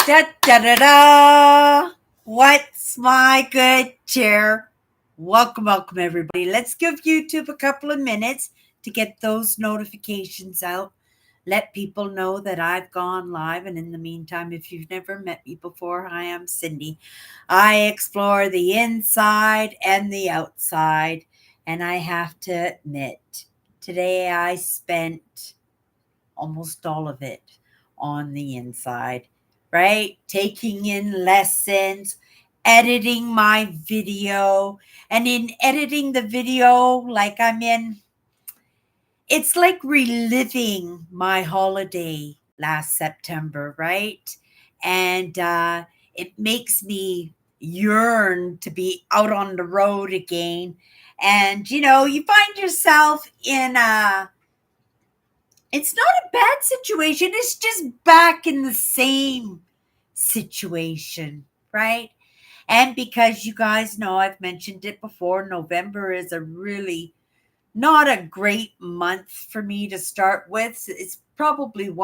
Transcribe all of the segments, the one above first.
Da da da da! What's my good chair? Welcome, everybody. Let's give YouTube a couple of minutes to get those notifications out. Let people know that I've gone live. And in the meantime, if you've never met me before, hi, I'm Cindy. I explore the inside and the outside. And I have to admit, today I spent almost all of it on the inside, right? Taking in lessons, editing my video, and in editing the video, it's like reliving my holiday last September, right? And it makes me yearn to be out on the road again. And, you find yourself in it's not a bad situation. It's just back in the same situation, right? And because you guys know, I've mentioned it before, November is a really not a great month for me to start with. It's probably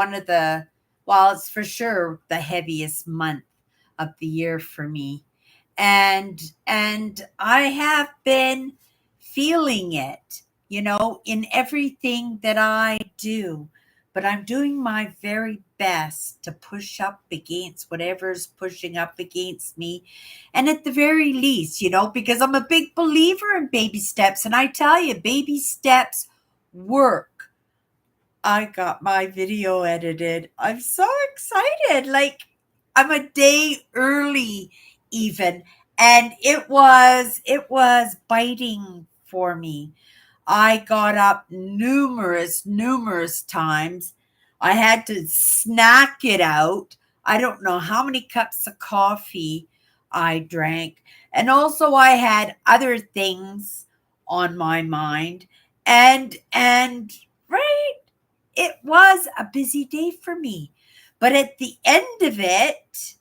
it's for sure the heaviest month of the year for me. And I have been feeling it, in everything that I do. But I'm doing my very best to push up against whatever's pushing up against me. And at the very least, because I'm a big believer in baby steps. And I tell you, baby steps work. I got my video edited. I'm so excited. Like, I'm a day early even, and it was biting for me. I got up numerous times. I had to snack it out. I don't know how many cups of coffee I drank. And also I had other things on my mind. And right, it was a busy day for me. But at the end of it,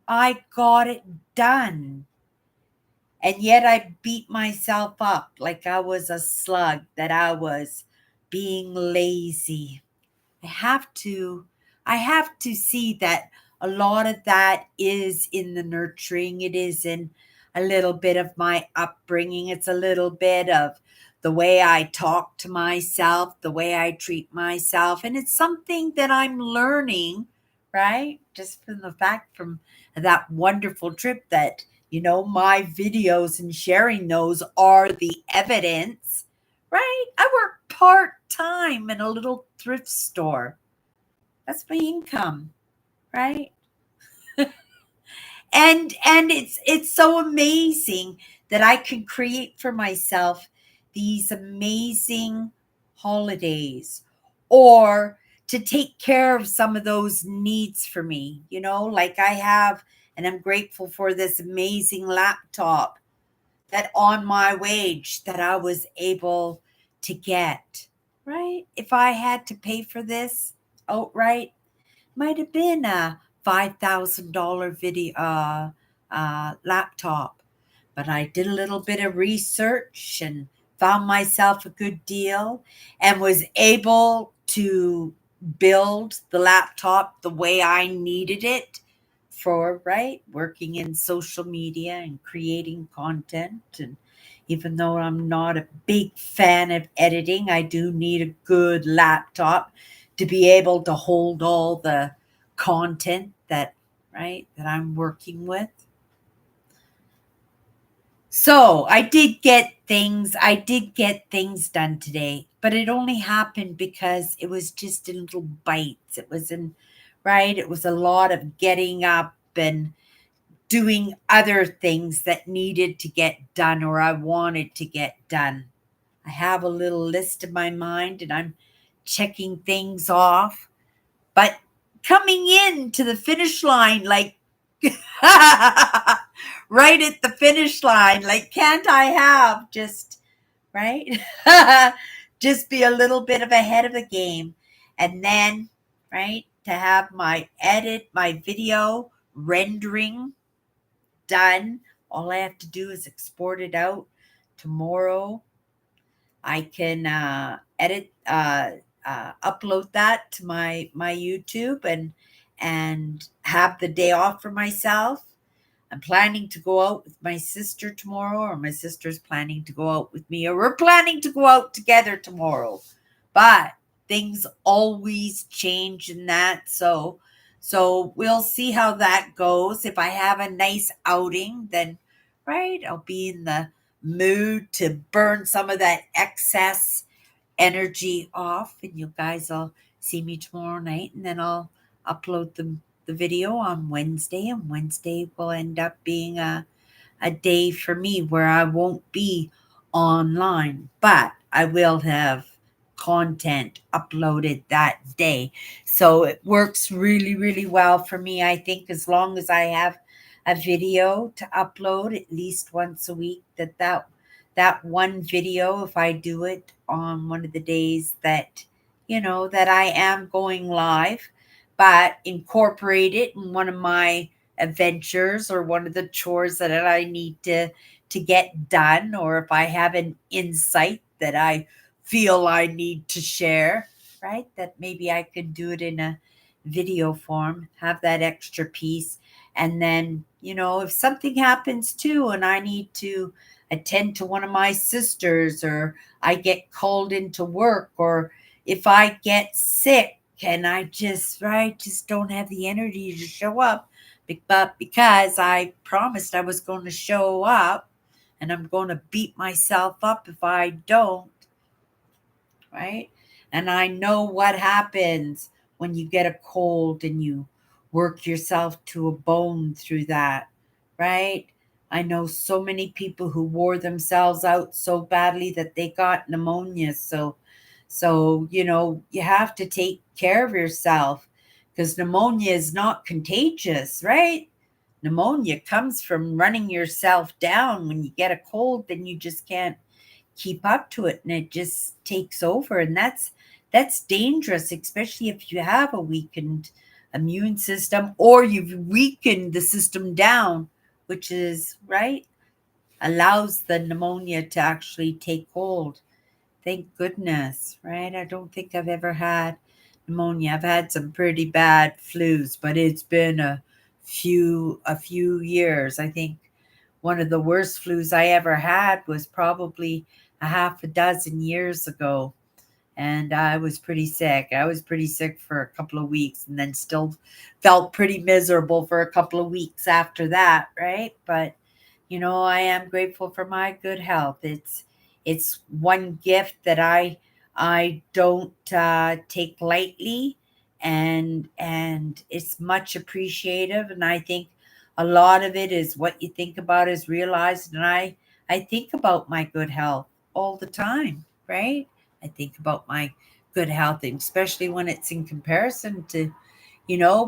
I got it done. And yet I beat myself up like I was a slug, that I was being lazy. I have to I have to see that a lot of that is in the nurturing. It is in a little bit of my upbringing. It's a little bit of the way I talk to myself, the way I treat myself. And it's something that I'm learning, right? Just from the fact from that wonderful trip that, my videos and sharing those are the evidence, right? I work part time in a little thrift store. That's my income, right? And it's so amazing that I can create for myself these amazing holidays, or to take care of some of those needs for me, like I have. And I'm grateful for this amazing laptop that on my wage that I was able to get, right? If I had to pay for this outright, might have been a $5,000 video laptop. But I did a little bit of research and found myself a good deal and was able to build the laptop the way I needed it for, right, working in social media and creating content. And even though I'm not a big fan of editing, I do need a good laptop to be able to hold all the content that I'm working with. So I did get things done today, but it only happened because it was just in little bites. It was a lot of getting up and doing other things that needed to get done, or I wanted to get done. I have a little list in my mind and I'm checking things off, but coming in to the finish line, like right at the finish line, like, can't I have just, right? Just be a little bit of ahead of the game. And then, right, to have my video rendering done. All I have to do is export it out. Tomorrow I can upload that to my YouTube, and have the day off for myself. I'm planning to go out with my sister tomorrow, or my sister's planning to go out with me, or we're planning to go out together tomorrow. But things always change in that. So we'll see how that goes. If I have a nice outing, then right, I'll be in the mood to burn some of that excess energy off, and you guys will see me tomorrow night, and then I'll upload the video on Wednesday, and Wednesday will end up being a day for me where I won't be online, but I will have content uploaded that day. So it works really, really well for me. I think as long as I have a video to upload at least once a week, that one video, if I do it on one of the days that that I am going live, but incorporate it in one of my adventures or one of the chores that I need to get done, or if I have an insight that I feel I need to share, right? That maybe I could do it in a video form, have that extra piece. And then, if something happens too and I need to attend to one of my sisters, or I get called into work, or if I get sick and I just don't have the energy to show up, but because I promised I was going to show up, and I'm going to beat myself up if I don't, right? And I know what happens when you get a cold and you work yourself to a bone through that, right? I know so many people who wore themselves out so badly that they got pneumonia. So you have to take care of yourself, because pneumonia is not contagious, right? Pneumonia comes from running yourself down. When you get a cold, then you just can't keep up to it, and it just takes over, and that's dangerous, especially if you have a weakened immune system, or you've weakened the system down, which is right, allows the pneumonia to actually take hold. Thank goodness, right? I don't think I've ever had pneumonia. I've had some pretty bad flus, but it's been a few years. I think one of the worst flus I ever had was probably a half a dozen years ago. And I was pretty sick. I was pretty sick for a couple of weeks, and then still felt pretty miserable for a couple of weeks after that, right? But I am grateful for my good health. It's one gift that I don't take lightly, and it's much appreciative. And I think a lot of it is what you think about is realized. And I think about my good health all the time, right? I think about my good health, and especially when it's in comparison to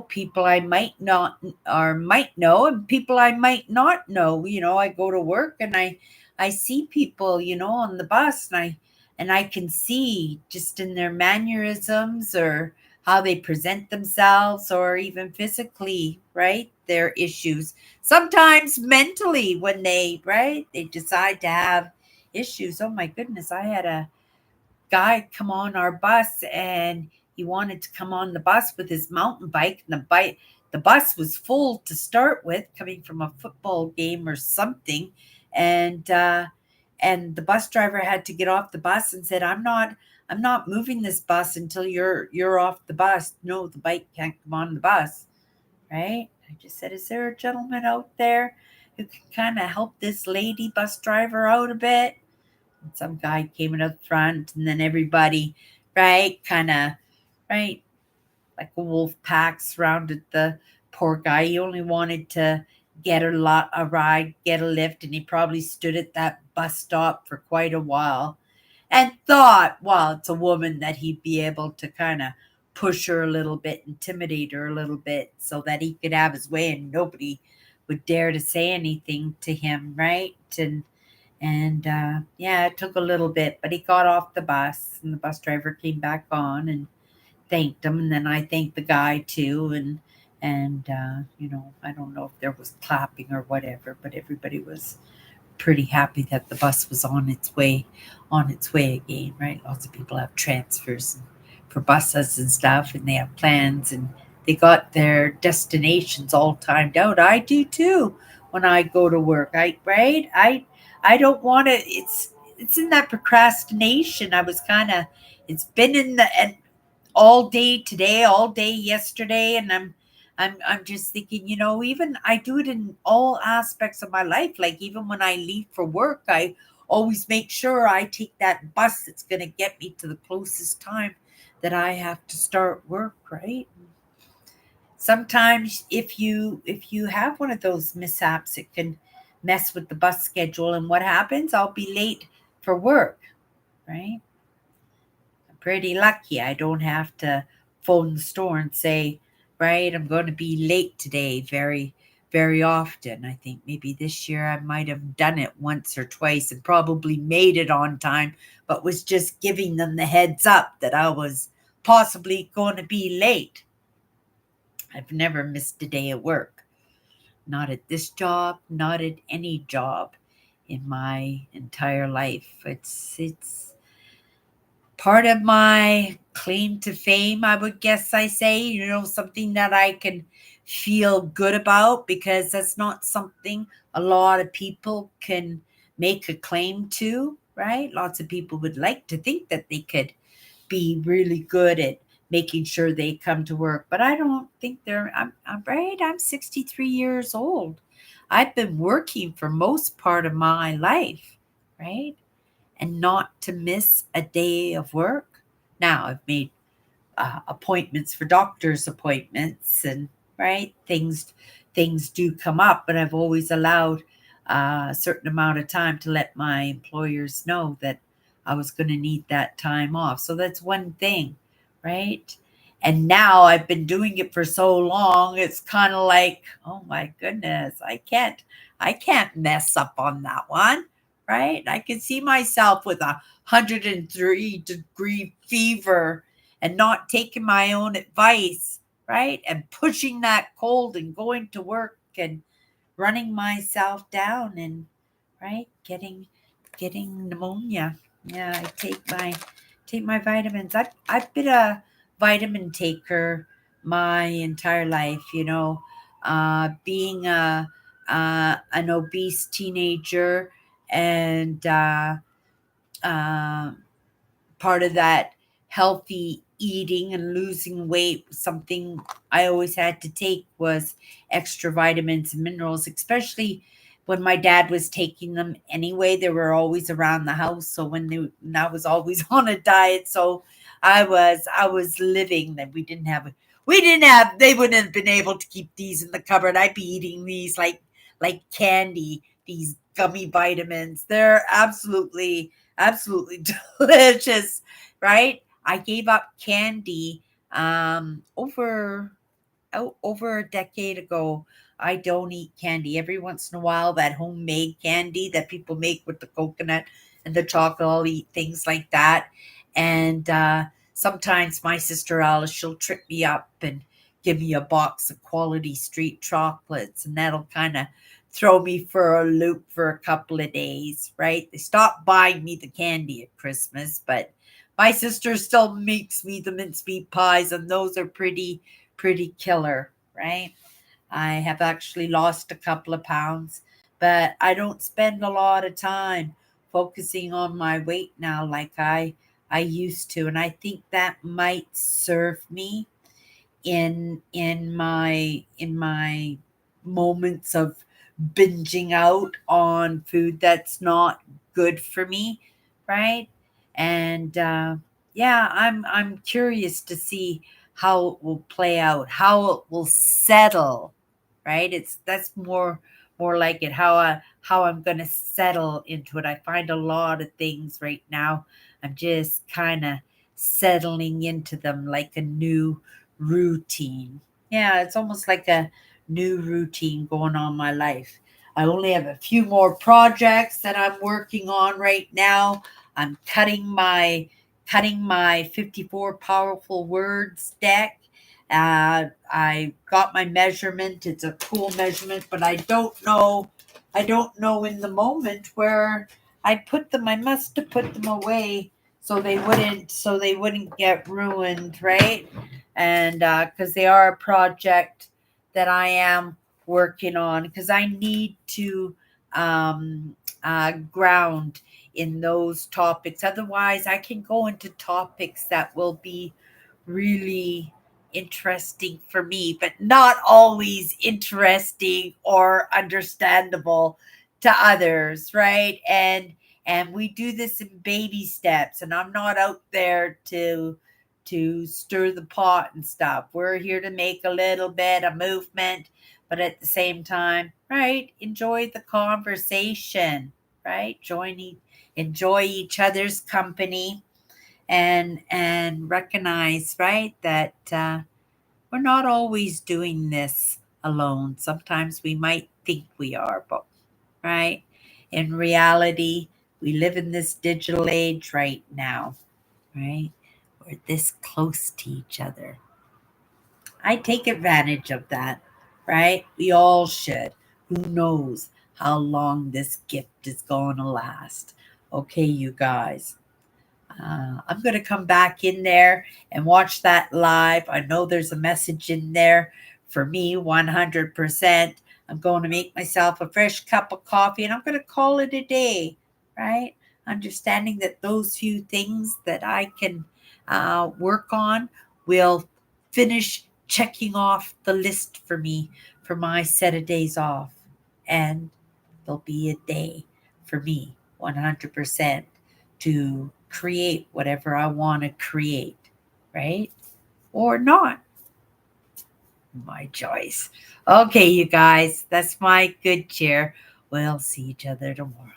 people I might not or might know, and people I might not know. I go to work, and I see people, on the bus, and I can see just in their mannerisms, or how they present themselves, or even physically, right? Their issues. Sometimes mentally, when they decide to have issues. Oh my goodness, I had a guy come on our bus, and he wanted to come on the bus with his mountain bike, and the bus was full to start with, coming from a football game or something. And uh and the bus driver had to get off the bus and said, I'm not moving this bus until you're off the bus. No, the bike can't come on the bus, right? I just said, is there a gentleman out there who can kind of help this lady bus driver out a bit? Some guy came in up front, and then everybody, right, kind of, right, like a wolf pack surrounded the poor guy. He only wanted to get a ride, get a lift, and he probably stood at that bus stop for quite a while, and thought, well, it's a woman, that he'd be able to kind of push her a little bit, intimidate her a little bit, so that he could have his way and nobody would dare to say anything to him, right? And yeah, it took a little bit, but he got off the bus, and the bus driver came back on and thanked him, and then I thanked the guy too, and I don't know if there was clapping or whatever, but everybody was pretty happy that the bus was on its way again, right? Lots of people have transfers for buses and stuff, and they have plans, and they got their destinations all timed out. I do too when I go to work. I don't want to. It's in that procrastination. I was kind of. It's been in the and all day today, all day yesterday, and I'm just thinking, even I do it in all aspects of my life. Like even when I leave for work, I always make sure I take that bus that's going to get me to the closest time that I have to start work, right? Sometimes if you have one of those mishaps, it can mess with the bus schedule, and what happens? I'll be late for work, right? I'm pretty lucky. I don't have to phone the store and say, right, I'm going to be late today very, very often. I think maybe this year I might have done it once or twice and probably made it on time, but was just giving them the heads up that I was possibly going to be late. I've never missed a day at work. Not at this job, not at any job in my entire life. It's part of my claim to fame, I would guess I say, something that I can feel good about because that's not something a lot of people can make a claim to, right? Lots of people would like to think that they could be really good at making sure they come to work, but I don't think I'm right. I'm 63 years old. I've been working for most part of my life, right? And not to miss a day of work. Now I've made appointments for doctor's appointments, and right, things do come up, but I've always allowed a certain amount of time to let my employers know that I was going to need that time off. So that's one thing, right? And now I've been doing it for so long, it's kind of like, oh my goodness, I can't mess up on that one, right? I can see myself with 103-degree fever and not taking my own advice, right? And pushing that cold and going to work and running myself down and right, getting pneumonia. Yeah, I take my vitamins. I've been a vitamin taker my entire life, being an obese teenager and uh, part of that healthy eating and losing weight, something I always had to take was extra vitamins and minerals, especially when my dad was taking them anyway. They were always around the house. So when I was always on a diet, so I was living that we didn't have they wouldn't have been able to keep these in the cupboard. I'd be eating these like candy, these gummy vitamins. They're absolutely delicious, right? I gave up candy over a decade ago. I don't eat candy. Every once in a while, that homemade candy that people make with the coconut and the chocolate, I'll eat things like that. And sometimes my sister Alice, she'll trick me up and give me a box of quality street chocolates, and that'll kind of throw me for a loop for a couple of days, right? They stopped buying me the candy at Christmas, but my sister still makes me the mincemeat pies, and those are pretty killer, right? I have actually lost a couple of pounds, but I don't spend a lot of time focusing on my weight now like I used to, and I think that might serve me in my moments of binging out on food that's not good for me, right? And yeah, I'm curious to see how it will play out, how it will settle, right? That's more like it, how I'm gonna settle into it. I find a lot of things right now. I'm just kind of settling into them like a new routine. Yeah, it's almost like a new routine going on in my life. I only have a few more projects that I'm working on right now. I'm cutting my 54 powerful words deck. I got my measurement. It's a cool measurement, but I don't know. I don't know in the moment where I put them. I must have put them away so they wouldn't get ruined, right? And because they are a project that I am working on, because I need to ground in those topics. Otherwise, I can go into topics that will be really interesting for me, but not always interesting or understandable to others, right? And we do this in baby steps, and I'm not out there to stir the pot and stuff. We're here to make a little bit of movement, but at the same time, right, enjoy the conversation, right? Enjoy each other's company, and recognize, right, that we're not always doing this alone. Sometimes we might think we are, but right, in reality, we live in this digital age right now, right? We're this close to each other. I take advantage of that, right? We all should. Who knows how long this gift is going to last? Okay, you guys. I'm going to come back in there and watch that live. I know there's a message in there for me, 100%. I'm going to make myself a fresh cup of coffee and I'm going to call it a day, right? Understanding that those few things that I can work on will finish checking off the list for me for my set of days off. And there'll be a day for me, 100%, to create whatever I want to create, right? Or not. My choice. Okay, you guys, that's my good cheer. We'll see each other tomorrow.